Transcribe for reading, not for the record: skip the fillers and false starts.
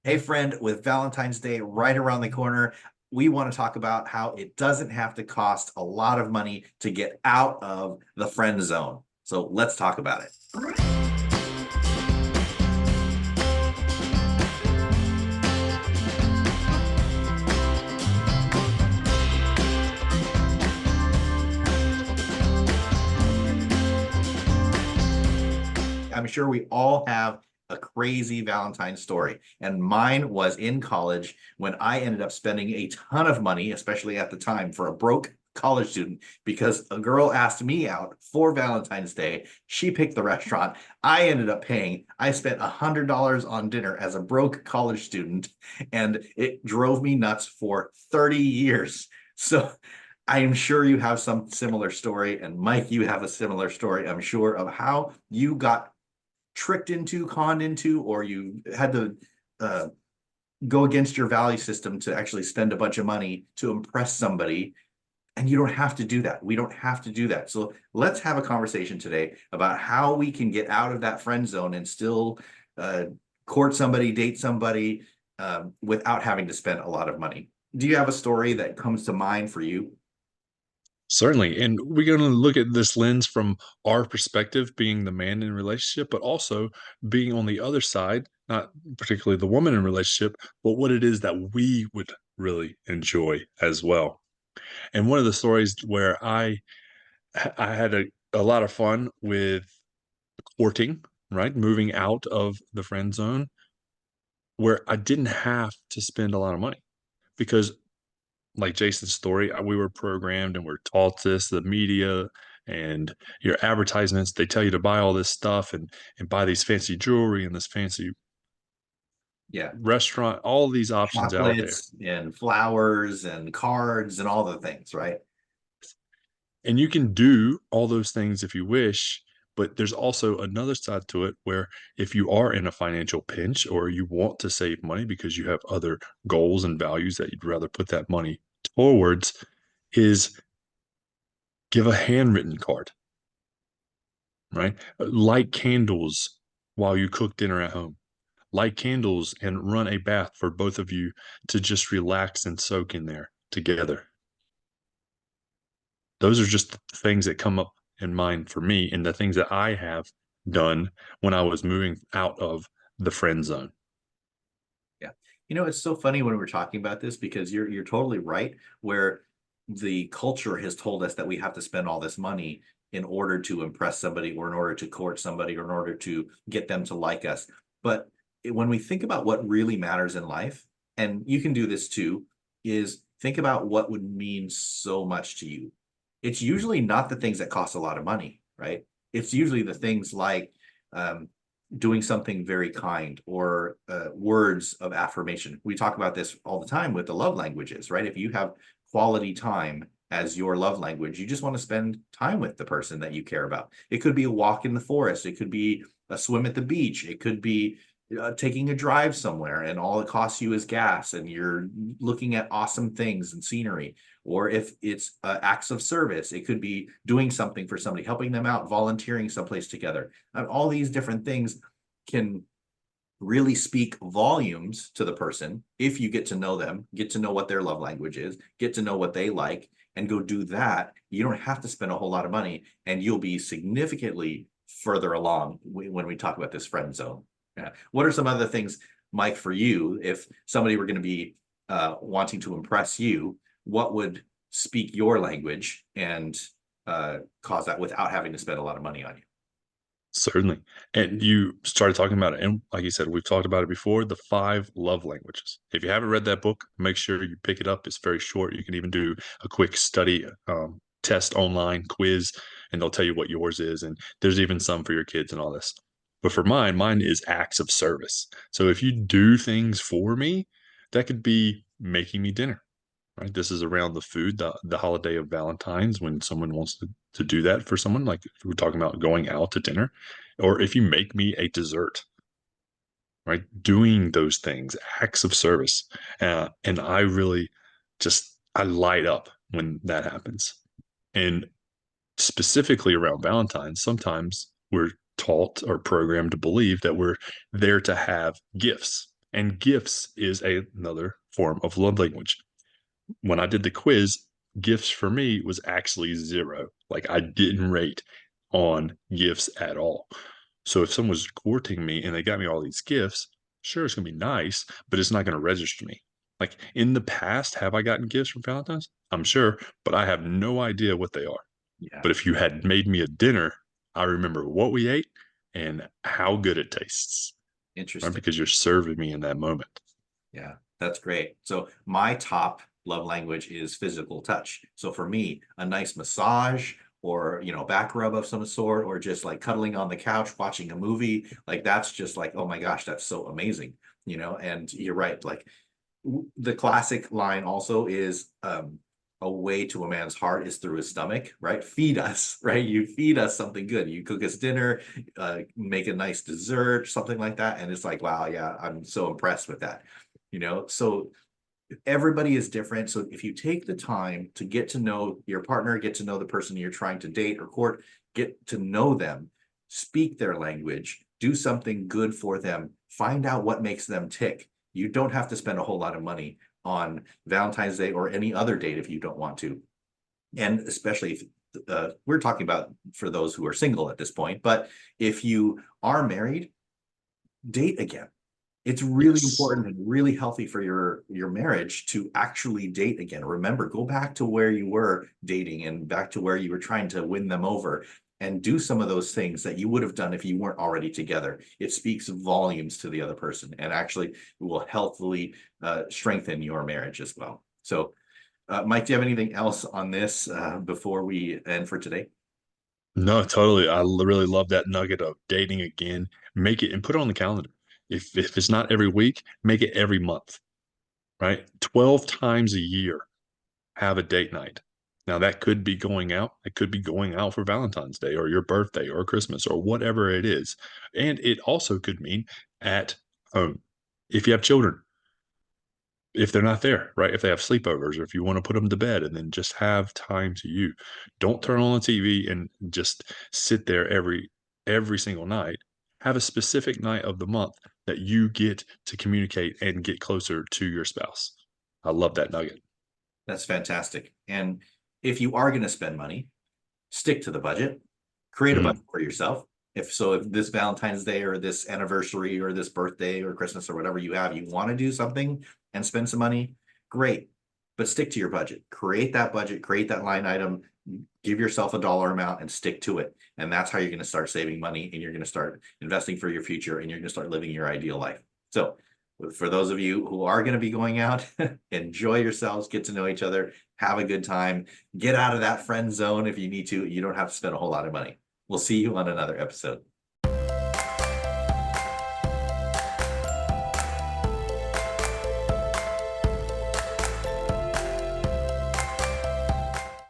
Hey, friend, with Valentine's Day right around the corner, we want to talk about how it doesn't have to cost a lot of money to get out of the friend zone. So let's talk about it. I'm sure we all have a crazy Valentine story. And mine was in college when I ended up spending a ton of money, especially at the time, for a broke college student because a girl asked me out for Valentine's Day. She picked the restaurant. I ended up paying. I spent $100 on dinner as a broke college student, and it drove me nuts for 30 years. So I'm sure you have some similar story, and Mike, you have a similar story, I'm sure, of how you got tricked into, conned into, or you had to uh, go against your value system to actually spend a bunch of money to impress somebody. And you don't have to do that. We don't have to do that. So let's have a conversation today about how we can get out of that friend zone and still uh, court somebody, date somebody without having to spend a lot of money. Do you have a story that comes to mind for you? Certainly. And we're going to look at this lens from our perspective, being the man in relationship, but also being on the other side, not particularly the woman in relationship, but what it is that we would really enjoy as well. And one of the stories where I had a lot of fun with courting, right? Moving out of the friend zone where I didn't have to spend a lot of money because like Jason's story, we were programmed and we're taught this, the media and your advertisements, they tell you to buy all this stuff and buy these fancy jewelry and this fancy Yeah, restaurant, all these options out there. chocolates and flowers and cards and all the things, right? And you can do all those things if you wish, but there's also another side to it where if you are in a financial pinch or you want to save money because you have other goals and values that you'd rather put that money towards, is give a handwritten card, right? Light candles while you cook dinner at home. Light candles and run a bath for both of you to just relax and soak in there together. Those are just the things that come up in mind for me and the things that I have done when I was moving out of the friend zone. Yeah. It's so funny when we're talking about this because you're totally right, where the culture has told us that we have to spend all this money in order to impress somebody or in order to court somebody or in order to get them to like us. But when we think about what really matters in life, and you can do this too, is think about what would mean so much to you. It's usually not the things that cost a lot of money, right? It's usually the things like um, doing something very kind or words of affirmation. We talk about this all the time with the love languages, right? If you have quality time as your love language, you just want to spend time with the person that you care about. It could be a walk in the forest, it could be a swim at the beach, it could be taking a drive somewhere and all it costs you is gas and you're looking at awesome things and scenery. Or if it's acts of service, it could be doing something for somebody, helping them out, volunteering someplace together. And all these different things can really speak volumes to the person if you get to know them, get to know what their love language is, get to know what they like, and go do that. You don't have to spend a whole lot of money, and you'll be significantly further along when we talk about this friend zone. Yeah. What are some other things, Mike, for you, if somebody were going to be wanting to impress you, what would speak your language and cause that without having to spend a lot of money on you? Certainly. And you started talking about it. And like you said, we've talked about it before, the five love languages. If you haven't read that book, make sure you pick it up. It's very short. You can even do a quick study test online quiz, and they'll tell you what yours is. And there's even some for your kids and all this. But for mine is acts of service. So if you do things for me, that could be making me dinner, right? This is around the food, the holiday of Valentine's when someone wants to do that for someone, like if we're talking about going out to dinner, or if you make me a dessert, right? Doing those things, acts of service. And I really I light up when that happens. And specifically around Valentine's, sometimes we're taught or programmed to believe that we're there to have gifts. And gifts is another form of love language. When I did the quiz, gifts for me was actually 0. Like, I didn't rate on gifts at all. So if someone was courting me and they got me all these gifts, sure, it's gonna be nice, but it's not gonna register me. Like, in the past, have I gotten gifts from Valentine's? I'm sure, but I have no idea what they are. Yeah, But if you had made me a dinner, I remember what we ate and how good it tastes, right? interesting. Because you're serving me in that moment. Yeah, that's great. So my top love language is physical touch. So for me, a nice massage or, back rub of some sort, or just like cuddling on the couch watching a movie, like that's just like, oh my gosh, that's so amazing. And you're right, like the classic line also is a way to a man's heart is through his stomach, right? Feed us, right? You feed us something good. You cook us dinner, make a nice dessert, something like that. And it's like, wow, yeah, I'm so impressed with that. So everybody is different. So if you take the time to get to know your partner, get to know the person you're trying to date or court, get to know them, speak their language, do something good for them, find out what makes them tick. You don't have to spend a whole lot of money on Valentine's Day or any other date if you don't want to. And especially if we're talking about for those who are single at this point, but if you are married, date again. It's really Yes. important and really healthy for your marriage to actually date again. Remember, go back to where you were dating and back to where you were trying to win them over and do some of those things that you would have done if you weren't already together. It speaks volumes to the other person and actually will healthily strengthen your marriage as well. So, Mike, do you have anything else on this before we end for today? No, totally. Really love that nugget of dating again. Make it and put it on the calendar. If it's not every week, make it every month, right? 12 times a year, have a date night. Now that could be going out. It could be going out for Valentine's Day or your birthday or Christmas or whatever it is. And it also could mean at home. If you have children, if they're not there, right? If they have sleepovers or if you want to put them to bed and then just have time to you. Don't turn on the TV and just sit there every single night. Have a specific night of the month that you get to communicate and get closer to your spouse. I love that nugget. That's fantastic. And if you are going to spend money, stick to the budget, create a Mhm. budget for yourself. If this Valentine's Day or this anniversary or this birthday or Christmas or whatever you have, you want to do something and spend some money, great. But stick to your budget. Create that budget, create that line item, give yourself a dollar amount and stick to it. And that's how you're going to start saving money and you're going to start investing for your future and you're going to start living your ideal life. So for those of you who are going to be going out, enjoy yourselves, get to know each other, have a good time, get out of that friend zone if you need to. You don't have to spend a whole lot of money. We'll see you on another episode.